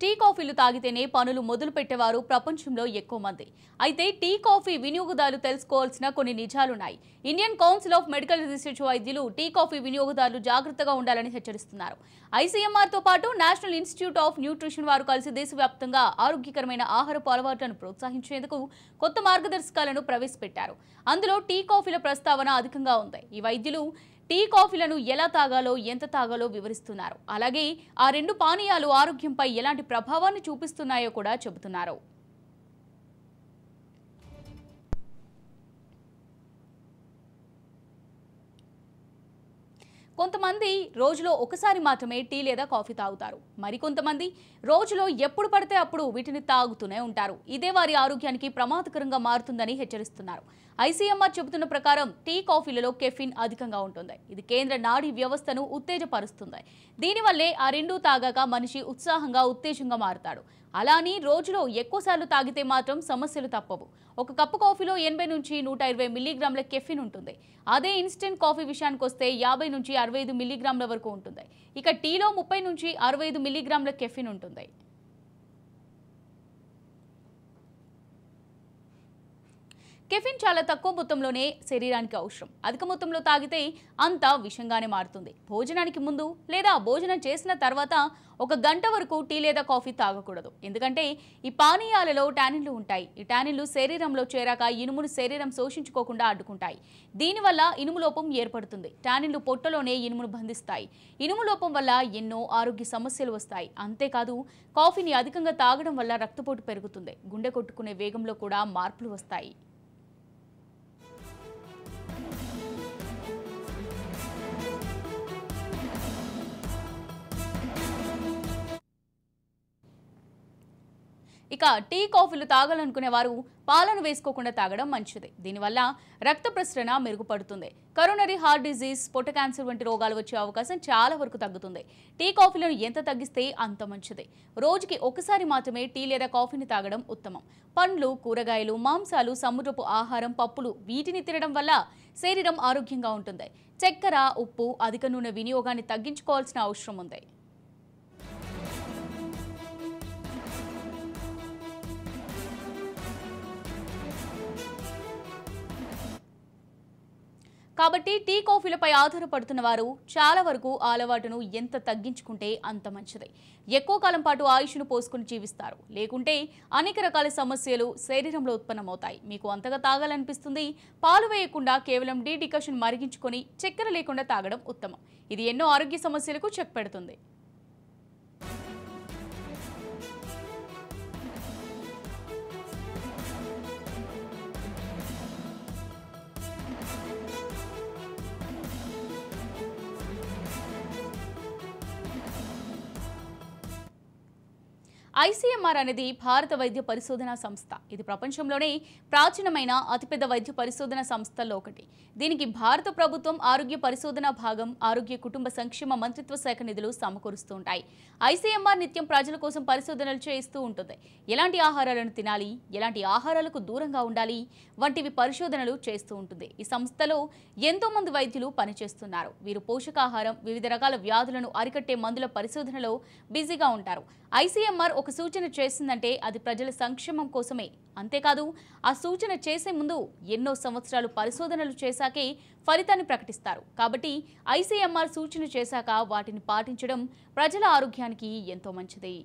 Tea కాఫీలు తాగితేనే పనులు మొదలు పెట్టేవారు ప్రపంచంలో ఎక్కువ మంది. అయితే టీ కాఫీ వినియోగదారులు తెలుసుకోవాల్సిన కొన్ని నిజాలున్నాయి. Indian council of medical research వైద్యులు టీ కాఫీ వినియోగదారులు జాగ్రత్తగా ఉండాలని హెచ్చరిస్తున్నారు. ఐసీఎంఆర్ తో పాటు నేషనల్ ఇన్స్టిట్యూట్ ఆఫ్ న్యూట్రిషన్ వారు కలిసి దేశవ్యాప్తంగా ఆరోగ్యకరమైన ఆహారపు అలవాట్లను ప్రోత్సహించేందుకు కొత్త మార్గదర్శకాలను ప్రవేశపెట్టారు. అందులో టీ కాఫీల ప్రస్తావన అధికంగా ఉంది. ఈ వైద్యులు టీ కాఫీలను ఎలా తాగాలో, ఎంత తాగాలో వివరిస్తున్నారు. అలాగే ఆ రెండు పానీయాలు ఆరోగ్యంపై ఎలాంటి ప్రభావాన్ని చూపిస్తున్నాయో కూడా చెబుతున్నారు. కొంతమంది రోజులో ఒకసారి మాత్రమే టీ లేదా కాఫీ తాగుతారు. మరికొంతమంది రోజులో ఎప్పుడు పడితే అప్పుడు వీటిని తాగుతూనే ఉంటారు. ఇదే వారి ఆరోగ్యానికి ప్రమాదకరంగా మారుతుందని హెచ్చరిస్తున్నారు. ఐసీఎంఆర్ చెబుతున్న ప్రకారం టీ కాఫీలలో కెఫిన్ అధికంగా ఉంటుంది. ఇది కేంద్ర నాడీ వ్యవస్థను ఉత్తేజపరుస్తుంది. దీనివల్లే ఆ రెండు తాగాక మనిషి ఉత్సాహంగా, ఉత్తేజంగా మారుతాడు. అలా అని రోజులో ఎక్కువసార్లు తాగితే మాత్రం సమస్యలు తప్పవు. ఒక కప్పు కాఫీలో 80 నుంచి 120 మిల్లీగ్రాముల కెఫిన్ ఉంటుంది. అదే ఇన్స్టెంట్ కాఫీ విషయానికి వస్తే 50 నుంచి 65 మిల్లీగ్రాముల వరకు ఉంటుంది. ఇక టీలో 30 నుంచి 65 మిల్లీగ్రాముల కెఫిన్ ఉంటుంది. కెఫిన్ చాలా తక్కువ మొత్తంలోనే శరీరానికి అవసరం. అధిక మొత్తంలో తాగితే అంతా విషంగానే మారుతుంది. భోజనానికి ముందు లేదా భోజనం చేసిన తర్వాత 1 గంట వరకు టీ లేదా కాఫీ తాగకూడదు. ఎందుకంటే ఈ పానీయాలలో టానిన్లు ఉంటాయి. ఈ టానిన్లు శరీరంలో చేరాక ఇనుమును శరీరం శోషించుకోకుండా అడ్డుకుంటాయి. దీనివల్ల ఇనుము లోపం ఏర్పడుతుంది. టానిన్లు పొట్టలోనే ఇనుమును బంధిస్తాయి. ఇనుము లోపం వల్ల ఎన్నో ఆరోగ్య సమస్యలు వస్తాయి. అంతేకాదు, కాఫీని అధికంగా తాగడం వల్ల రక్తపోటు పెరుగుతుంది. గుండె కొట్టుకునే వేగంలో కూడా మార్పులు వస్తాయి. ఇక టీ కాఫీలు తాగాలనుకునే వారు పాలను వేసుకోకుండా తాగడం మంచిది. దీనివల్ల రక్త ప్రసరణ మెరుగుపడుతుంది. కరోనరీ హార్ట్ డిజీజ్, పొట్ట క్యాన్సర్ వంటి రోగాలు వచ్చే అవకాశం చాలా వరకు తగ్గుతుంది. టీ కాఫీలను ఎంత తగ్గిస్తే అంత మంచిది. రోజుకి ఒకసారి మాత్రమే టీ లేదా కాఫీని తాగడం ఉత్తమం. పండ్లు, కూరగాయలు, మాంసాలు, సముద్రపు ఆహారం, పప్పులు వీటిని తినడం వల్ల శరీరం ఆరోగ్యంగా ఉంటుంది. చక్కెర, ఉప్పు, అధిక నూనె వినియోగాన్ని తగ్గించుకోవాల్సిన అవసరం ఉంది. కాబట్టి టీ కాఫీలపై ఆధారపడుతున్న వారు చాలా వరకు ఆ అలవాటును ఎంత తగ్గించుకుంటే అంత మంచిది. ఎక్కువ కాలం పాటు ఆయుష్ను పోసుకుని జీవిస్తారు. లేకుంటే అనేక రకాల సమస్యలు శరీరంలో ఉత్పన్నమవుతాయి. మీకు అంతగా తాగాలనిపిస్తుంది. పాలు వేయకుండా కేవలం డికాషన్ మరిగించుకొని చక్కెర లేకుండా తాగడం ఉత్తమం. ఇది ఎన్నో ఆరోగ్య సమస్యలకు చెక్ పెడుతుంది. ఐసీఎంఆర్ అనేది భారత వైద్య పరిశోధనా సంస్థ. ఇది ప్రపంచంలోనే ప్రాచీనమైన అతిపెద్ద వైద్య పరిశోధనా సంస్థల్లో ఒకటి. దీనికి భారత ప్రభుత్వం ఆరోగ్య పరిశోధనా భాగం, ఆరోగ్య కుటుంబ సంక్షేమ మంత్రిత్వ శాఖ నిధులు సమకూరుస్తూ ఉంటాయి. ఐసీఎంఆర్ నిత్యం ప్రజల కోసం పరిశోధనలు చేస్తూ ఉంటుంది. ఎలాంటి ఆహారాలను తినాలి, ఎలాంటి ఆహారాలకు దూరంగా ఉండాలి వంటివి పరిశోధనలు చేస్తూ ఉంటుంది. ఈ సంస్థలో ఎంతో మంది వైద్యులు పనిచేస్తున్నారు. వీరు పోషకాహారం, వివిధ రకాల వ్యాధులను అరికట్టే మందుల పరిశోధనలో బిజీగా ఉంటారు. ఐసీఎంఆర్ ఒక సూచన చేసిందంటే అది ప్రజల సంక్షేమం కోసమే. అంతేకాదు, ఆ సూచన చేసే ముందు ఎన్నో సంవత్సరాలు పరిశోధనలు చేశాకే ఫలితాన్ని ప్రకటిస్తారు. కాబట్టి ఐసీఎంఆర్ సూచన చేశాక వాటిని పాటించడం ప్రజల ఆరోగ్యానికి ఎంతో మంచిది.